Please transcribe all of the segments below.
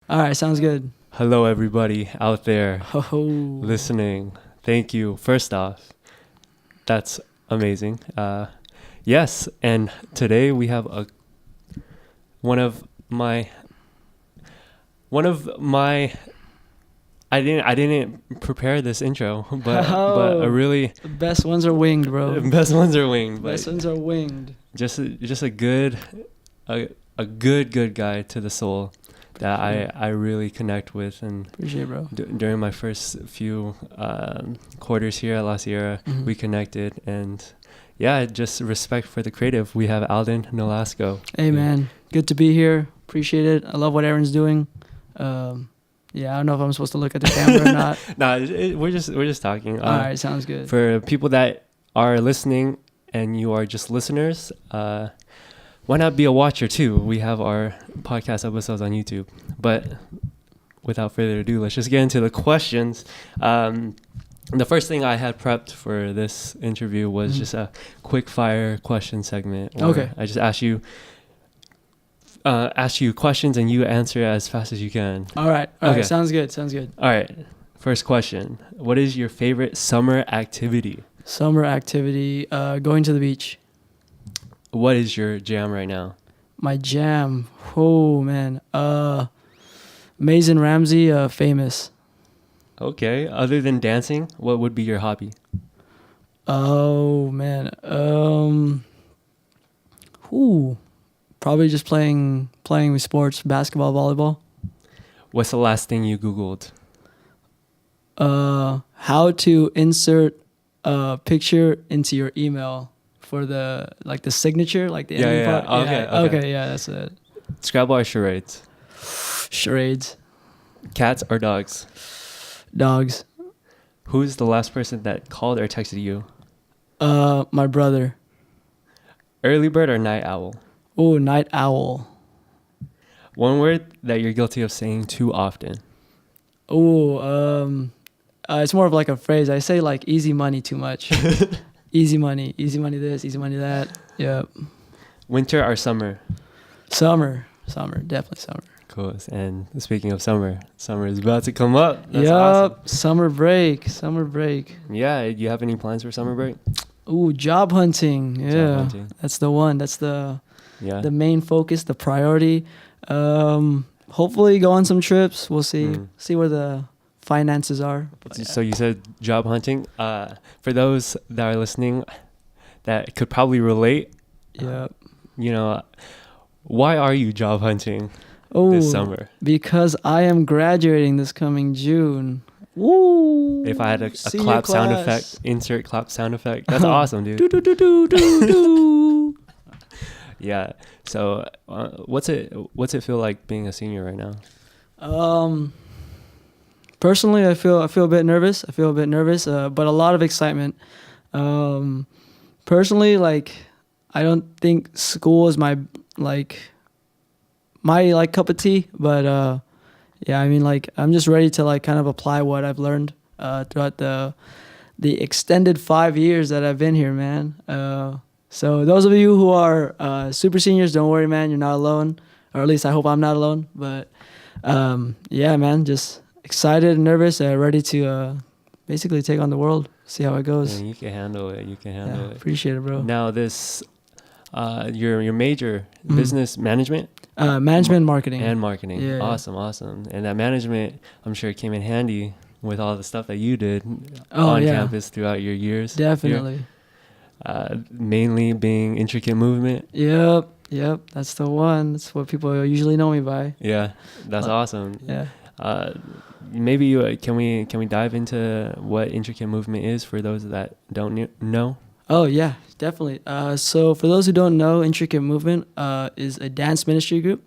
All right, sounds good. Hello, everybody out there Oh, listening. Thank you. First off, that's amazing. Yes, and today we have one of my one of my. I didn't prepare this intro, but a oh, really the best ones are winged, bro. best ones are winged, Best but ones are winged. just a good a good guy to the soul that I really connect with, and Appreciate it, bro. during my first few quarters here at La Sierra, Mhm. we connected, and yeah, just respect for the creative. We have Alden Nolasco. Hey, man, good to be here. Appreciate it. I love what Aaron's doing. Yeah, I don't know if I'm supposed to look at the camera or not. Nah, we're just talking. All right, sounds good. For people that are listening and you are just listeners, why not be a watcher too? We have our podcast episodes on YouTube. But without further ado, let's just get into the questions. The first thing I had prepped for this interview was just a quick fire question segment. Okay. I just ask you questions and you answer as fast as you can. All right. All Okay. right. Sounds good. Sounds good. All right. First question. What is your favorite summer activity? Summer activity, going to the beach. What is your jam right now? My jam. Oh, man. Maze and Ramsey, Famous. Okay. Other than dancing, what would be your hobby? Oh, man. Probably just playing with sports, basketball, volleyball. What's the last thing you Googled? How to insert a picture into your email for the signature, like the ending part. Okay. Yeah, that's it. Scrabble or charades? Charades. Cats or dogs? Dogs. Who's the last person that called or texted you? My brother. Early bird or night owl? Oh, night owl. One word that you're guilty of saying too often. Oh, it's more of like a phrase. I say like easy money too much. Easy money this, easy money that. Yep. Winter or summer? Summer, definitely summer. Cool. And speaking of summer is about to come up. That's Yep. awesome. Summer break. Yeah. You have any plans for summer break? Ooh, job hunting. Yeah. Job hunting. That's the one. That's the Yeah. main focus, the priority. Hopefully go on some trips. We'll see. See where the finances are. So you said job hunting. For those that are listening that could probably relate, Yep. Why are you job hunting this summer? Because I am graduating this coming June. Woo! If I had a Senior clap sound class. effect, insert clap sound effect. That's awesome, dude. Do, do, do, do, do, do. Yeah. So, what's it feel like being a senior right now? Personally, I feel a bit nervous. But a lot of excitement. Personally, I don't think school is my cup of tea. But yeah, I mean, I'm just ready to kind of apply what I've learned throughout the extended 5 years that I've been here, man. So those of you who are super seniors, don't worry, man. You're not alone, or at least I hope I'm not alone. But yeah, man, just excited and nervous, ready to basically take on the world, see how it goes. Yeah, you can handle it. Yeah, appreciate it, bro. Now, this your major, business management, management and marketing. and marketing. Yeah. Awesome. And that management, I'm sure, came in handy with all the stuff that you did Oh, on yeah. campus throughout your years. Definitely. Mainly being intricate movement. Yep. That's the one. That's what people usually know me by. Yeah, that's awesome. Yeah. Maybe can we dive into what intricate movement is for those that don't know? Oh, yeah, definitely. So for those who don't know, Intricate Movement is a dance ministry group,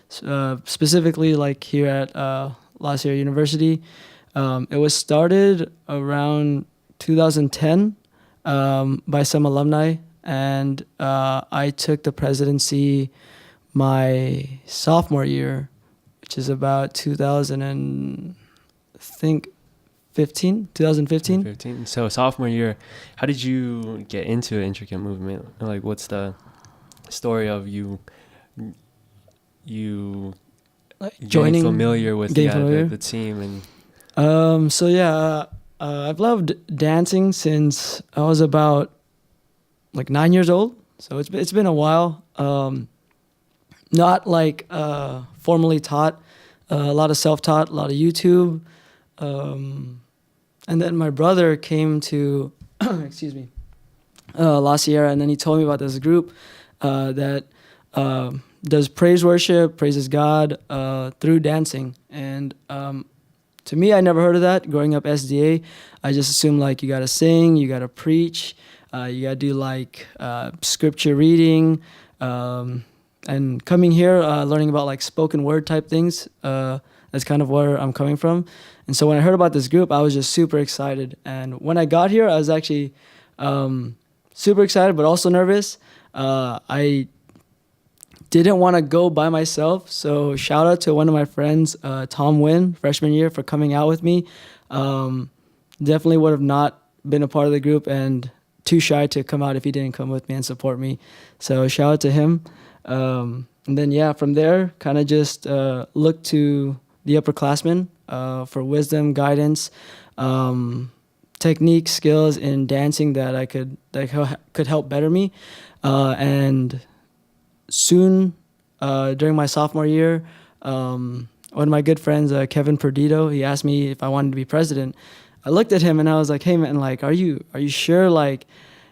specifically here at La Sierra University. It was started around 2010 by some alumni, and I took the presidency my sophomore year, which is about 2015. 2015. So sophomore year, how did you get into intricate movement? What's the story of you like getting joining, familiar with getting familiar. the team and So yeah, I've loved dancing since I was about like 9 years old. So it's been a while. Not like formally taught. A lot of self-taught, a lot of YouTube. And then my brother came to, excuse me, La Sierra, and then he told me about this group that does praise worship, praises God through dancing. And to me, I never heard of that. Growing up SDA, I just assumed like you gotta sing, you gotta preach, you gotta do like scripture reading, and coming here, learning about like spoken word type things. That's kind of where I'm coming from. And so when I heard about this group, I was just super excited. And when I got here, I was actually super excited, but also nervous. I didn't want to go by myself, so shout out to one of my friends, Tom Wynn, freshman year, for coming out with me. Definitely would have not been a part of the group and too shy to come out if he didn't come with me and support me. So shout out to him. And then yeah, from there, kind of just look to the upperclassmen for wisdom, guidance, technique, skills in dancing that could help better me. And soon, during my sophomore year, one of my good friends, Kevin Perdido, he asked me if I wanted to be president. I looked at him and I was like, "Hey man, like, are you sure? Like,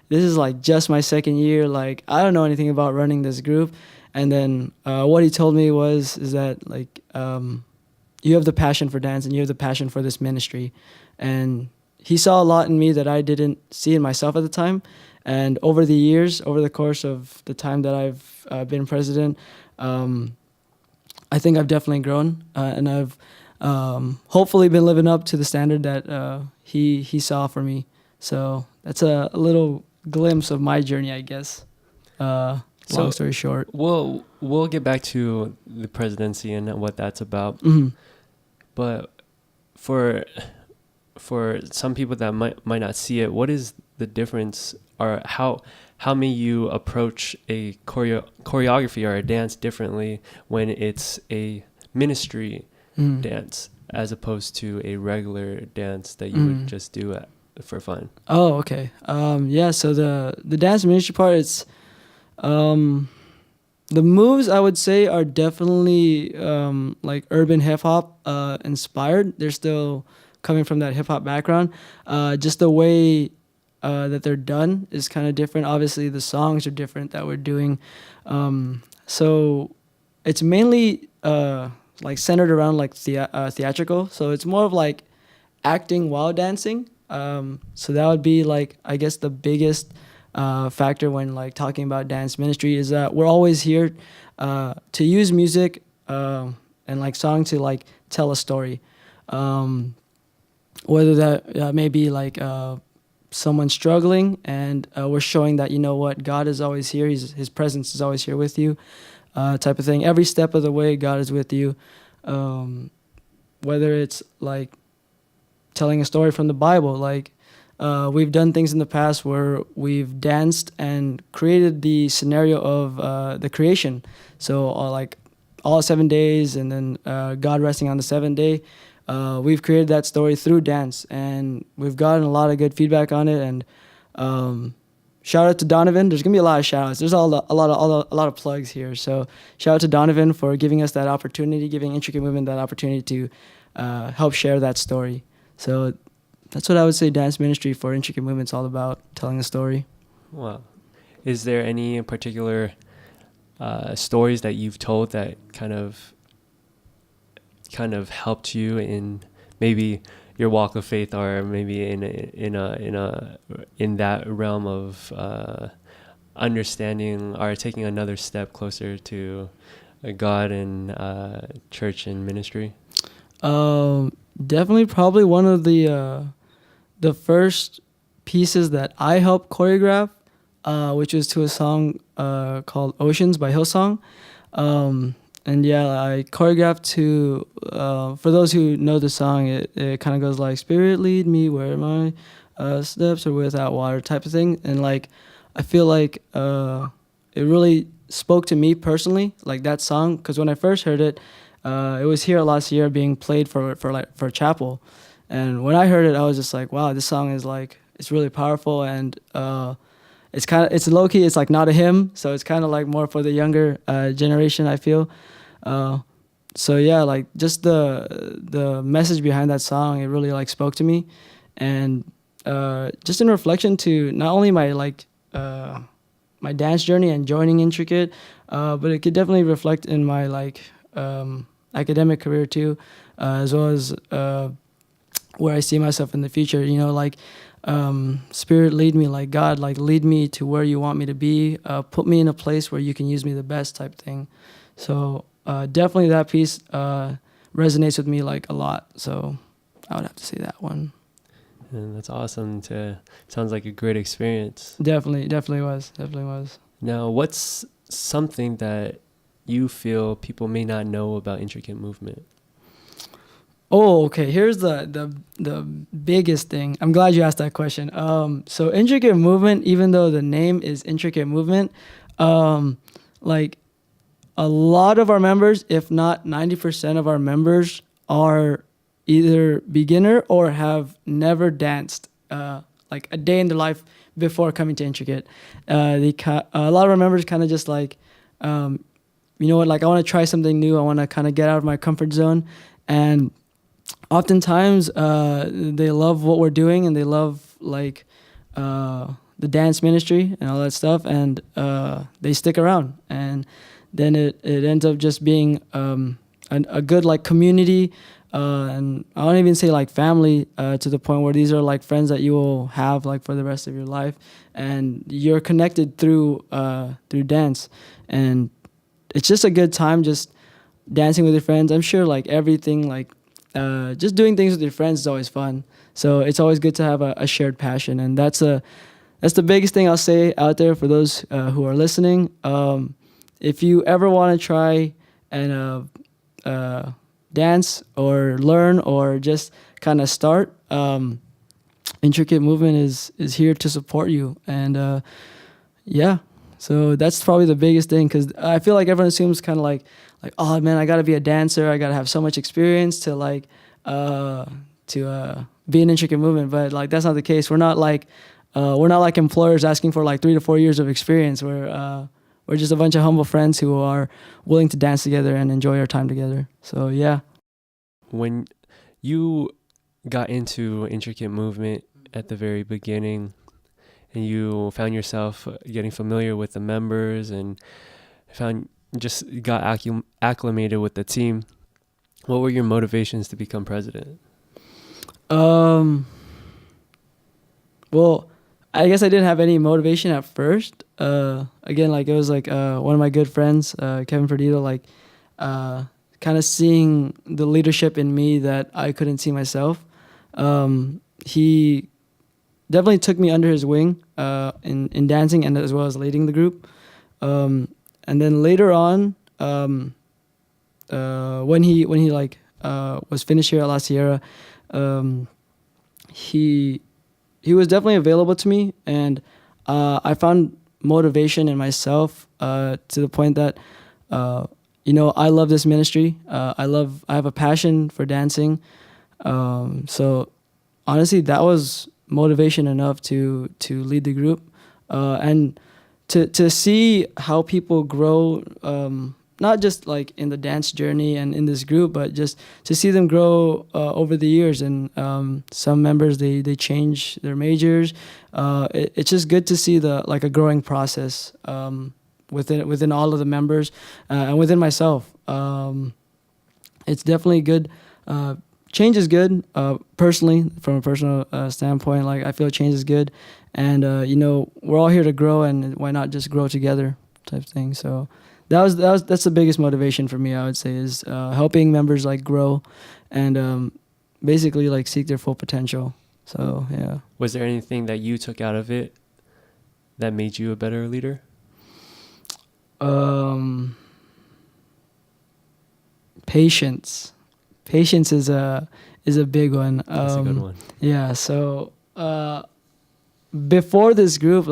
this is like just my second year. Like, I don't know anything about running this group." And then what he told me is that like you have the passion for dance and you have the passion for this ministry, and he saw a lot in me that I didn't see in myself at the time. And over the years, over the course of the time that I've been president, I think I've definitely grown, and I've hopefully been living up to the standard that he saw for me. So that's a little glimpse of my journey, I guess. Long story short. We'll get back to the presidency and what that's about. Mm-hmm. But for some people that might not see it, what is the difference, or how may you approach a choreography or a dance differently when it's a ministry dance as opposed to a regular dance that you would just do for fun? Oh, okay. Yeah. So the dance ministry part, it's the moves I would say are definitely like urban hip hop inspired. They're still coming from that hip hop background. Just the way that they're done is kind of different. Obviously, the songs are different that we're doing. So it's mainly like centered around like theatrical. So it's more of like acting while dancing. So that would be like, I guess, the biggest factor when like talking about dance ministry is that we're always here to use music and like song to like tell a story. Whether that may be like someone struggling, and we're showing that, you know what, God is always here. His presence is always here with you, type of thing. Every step of the way, God is with you. Whether it's like telling a story from the Bible, like we've done things in the past where we've danced and created the scenario of the creation. So like all 7 days, and then God resting on the seventh day. We've created that story through dance, and we've gotten a lot of good feedback on it. And shout out to Donovan. There's gonna be a lot of shout outs. There's a lot of plugs here. So shout out to Donovan for giving us that opportunity, giving Intricate Movement that opportunity to help share that story. So that's what I would say dance ministry for Intricate Movement's all about, telling a story. Wow. Is there any particular stories that you've told that kind of helped you in maybe your walk of faith, or maybe in that realm of understanding or taking another step closer to God and church and ministry? Definitely, probably one of the first pieces that I helped choreograph, which was to a song called Oceans by Hillsong. And yeah, I choreographed to, for those who know the song, it kind of goes like, Spirit lead me where my steps are without water, type of thing. And like, I feel like it really spoke to me personally, like that song, because when I first heard it, It was here last year being played for chapel, and when I heard it, I was just like, wow, this song is like it's really powerful, and it's low key. It's like not a hymn, so it's kind of like more for the younger generation. I feel. So yeah, like just the message behind that song, it really like spoke to me, and just in reflection to not only my my dance journey and joining Intricate, but it could definitely reflect in my academic career too, as well as where I see myself in the future. You know, like Spirit lead me, like God, like lead me to where you want me to be. Put me in a place where you can use me the best type thing. So definitely that piece resonates with me like a lot. So I would have to say that one. And that's awesome. Sounds like a great experience. Definitely was. Now, what's something that you feel people may not know about intricate movement? Oh, okay. Here's the biggest thing. I'm glad you asked that question. So intricate movement, even though the name is intricate movement, like a lot of our members, if not 90% of our members, are either beginner or have never danced like a day in their life before coming to Intricate. A lot of our members kind of just like, you know what, like I want to try something new. I want to kind of get out of my comfort zone. And oftentimes they love what we're doing and they love like the dance ministry and all that stuff. And they stick around. And then it ends up just being a good like community, and I don't even say like family, to the point where these are like friends that you will have like for the rest of your life, and you're connected through dance, and it's just a good time just dancing with your friends. I'm sure like everything like just doing things with your friends is always fun, so it's always good to have a shared passion, and that's the biggest thing I'll say out there for those who are listening. If you ever want to try and dance or learn or just kind of start, Intricate Movement is here to support you. And yeah, so that's probably the biggest thing, because I feel like everyone assumes kind of like, oh man, I got to be a dancer, I got to have so much experience to like be an Intricate Movement, but like that's not the case. We're not like employers asking for like 3 to 4 years of experience. We're just a bunch of humble friends who are willing to dance together and enjoy our time together. So, yeah. When you got into Intricate Movement at the very beginning and you found yourself getting familiar with the members and got acclimated with the team, what were your motivations to become president? Well, I guess I didn't have any motivation at first. Again, like it was like one of my good friends, Kevin Perdido, like kind of seeing the leadership in me that I couldn't see myself. He definitely took me under his wing in dancing and as well as leading the group. And then later on, when he like was finished here at La Sierra, he was definitely available to me, and I found motivation in myself to the point that I love this ministry. I have a passion for dancing. So honestly, that was motivation enough to lead the group, and to see how people grow, not just like in the dance journey and in this group, but just to see them grow over the years. And some members, they change their majors. It's just good to see a growing process within all of the members and within myself. It's definitely good. Change is good. Personally, from a personal standpoint, like I feel change is good, and we're all here to grow, and why not just grow together, type thing. So that's the biggest motivation for me, I would say, is helping members like grow and basically like seek their full potential. So yeah. Was there anything that you took out of it that made you a better leader? Patience. Patience is a big one. That's a good one. Yeah. So before this group,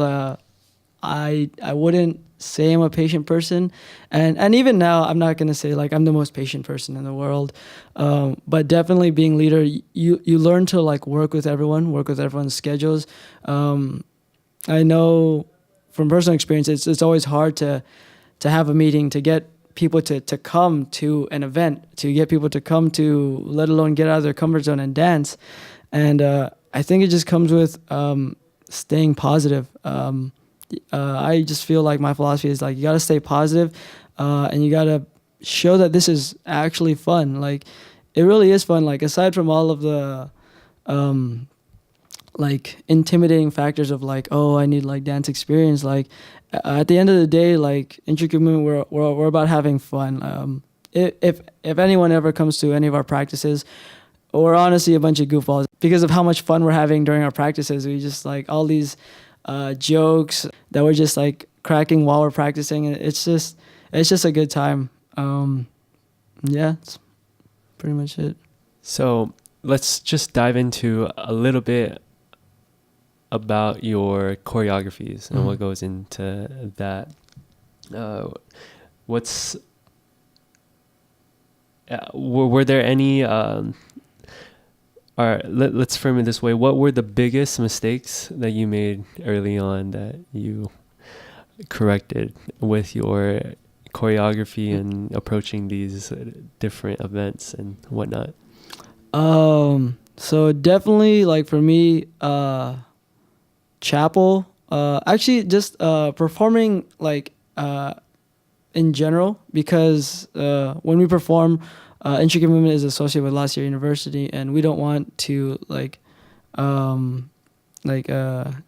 I wouldn't say I'm a patient person, and even now I'm not gonna say like I'm the most patient person in the world, but definitely being leader, you learn to like work with everyone's schedules. I know from personal experience, it's always hard to have a meeting, to get people to come to an event, to get people to come to, let alone get out of their comfort zone and dance. And I think it just comes with staying positive. I just feel like my philosophy is like you gotta stay positive, and you gotta show that this is actually fun. Like it really is fun. Like aside from all of the like intimidating factors of like, oh, I need like dance experience, like at the end of the day, like intricate movement, we're about having fun. If anyone ever comes to any of our practices, we're honestly a bunch of goofballs because of how much fun we're having during our practices. We just like all these jokes that we're just like cracking while we're practicing. It's just a good time. Yeah, it's pretty much it. So let's just dive into a little bit about your choreographies and what goes into that. Were there any let's frame it this way. What were the biggest mistakes that you made early on that you corrected with your choreography and approaching these different events and whatnot? So definitely like for me, chapel, actually just performing like in general, because when we perform, intricate movement is associated with La Sierra University, and we don't want to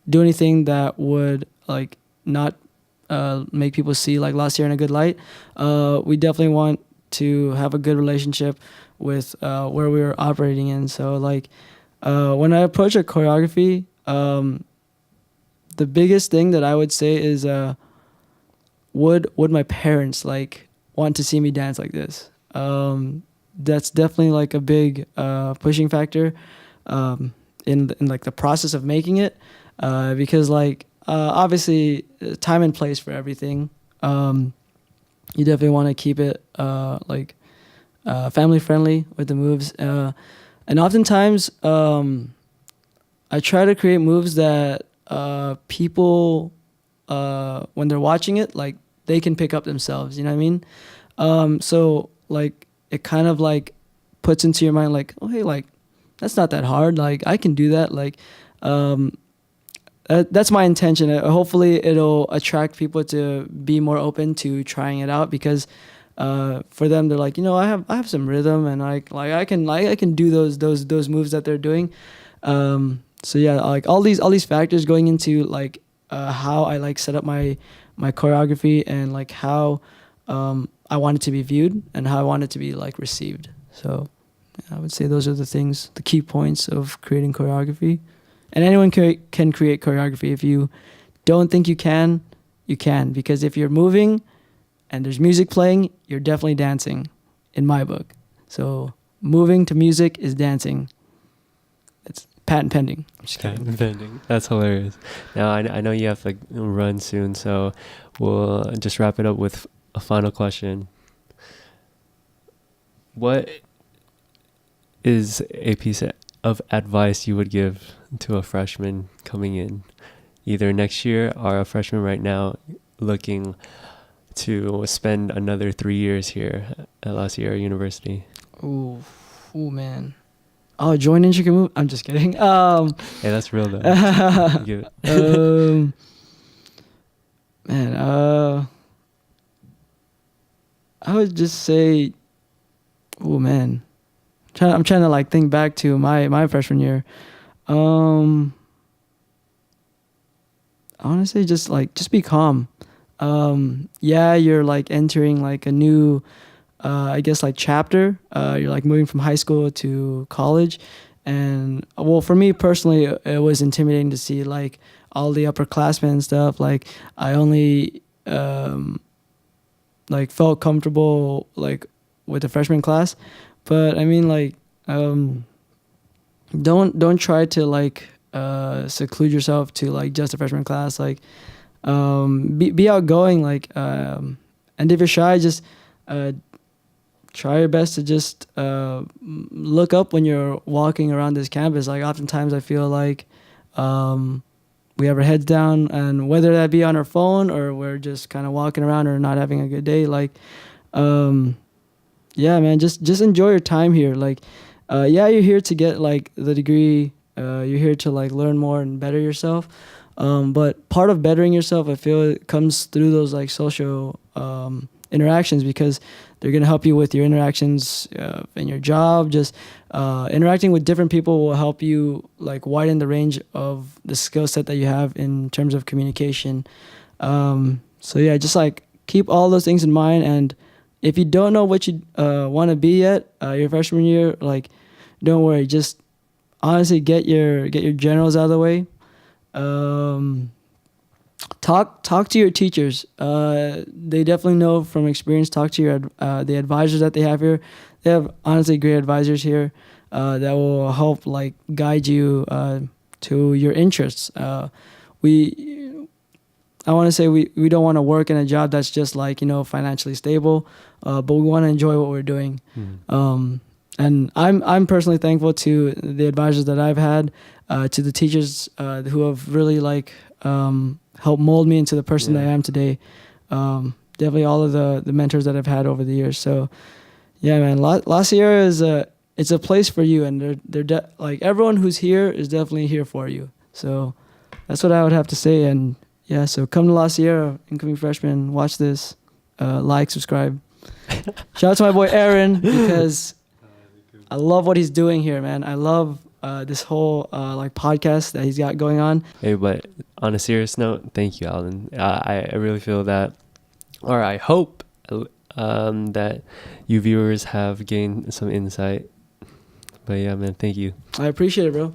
do anything that would like not make people see like La Sierra in a good light. We definitely want to have a good relationship with where we were operating in. So like when I approach a choreography, the biggest thing that I would say is would my parents like want to see me dance like this? That's definitely like a big pushing factor in like the process of making it, because like obviously time and place for everything. You definitely want to keep it family friendly with the moves, and oftentimes I try to create moves that people when they're watching it, like they can pick up themselves, you know what I mean? So like it kind of like puts into your mind like, oh hey, like that's not that hard, like I can do that. Like that's my intention. Hopefully it'll attract people to be more open to trying it out, because for them they're like, I have some rhythm, and I can do those moves that they're doing. So yeah, like all these factors going into like how I like set up my choreography, and like how I want it to be viewed and how I want it to be like received. So yeah, I would say those are the key points of creating choreography. And anyone can create choreography. If you don't think you can, because if you're moving and there's music playing, you're definitely dancing, in my book. So moving to music is dancing. It's patent pending. I'm just kidding. Patent pending. That's hilarious. Now I know you have to run soon, so we'll just wrap it up with a final question. What is a piece of advice you would give to a freshman coming in, either next year or a freshman right now looking to spend another 3 years here at La Sierra University? Ooh, man. Oh, join intricate move. I'm just kidding. Hey, that's real though. Give it. Man, I would just say, oh man, I'm trying to like think back to my freshman year. I want to say just be calm. Yeah, you're like entering like a new, I guess like chapter. You're like moving from high school to college, and well, for me personally, it was intimidating to see like all the upperclassmen and stuff. Like I only like felt comfortable like with the freshman class, but I mean like don't try to like seclude yourself to like just a freshman class. Like Be outgoing, like, and if you're shy, just uh, try your best to just look up when you're walking around this campus. Like oftentimes I feel like we have our heads down, and whether that be on our phone or we're just kind of walking around or not having a good day, like yeah, man, just enjoy your time here. Like yeah, you're here to get like the degree, you're here to like learn more and better yourself, but part of bettering yourself, I feel, it comes through those like social interactions, because they're going to help you with your interactions in your job. Just interacting with different people will help you like widen the range of the skill set that you have in terms of communication. So yeah, just like keep all those things in mind. And if you don't know what you want to be yet, your freshman year, like, don't worry. Just honestly get your generals out of the way. Talk to your teachers. They definitely know from experience. Talk to your the advisors that they have here. They have honestly great advisors here that will help like guide you to your interests. I want to say we don't want to work in a job that's just like, financially stable, but we want to enjoy what we're doing. And I'm personally thankful to the advisors that I've had, to the teachers who have really like helped mold me into the person that I am today. Definitely all of the mentors that I've had over the years. So yeah, man, La Sierra is it's a place for you, and they're like everyone who's here is definitely here for you. So that's what I would have to say. And yeah, so come to La Sierra, incoming freshmen, watch this, like, subscribe. Shout out to my boy Aaron, because I love what he's doing here, man. I love this whole like podcast that he's got going on. Hey, but on a serious note, thank you, Alan. I really feel that, or I hope that you viewers have gained some insight. But yeah, man, thank you. I appreciate it, bro.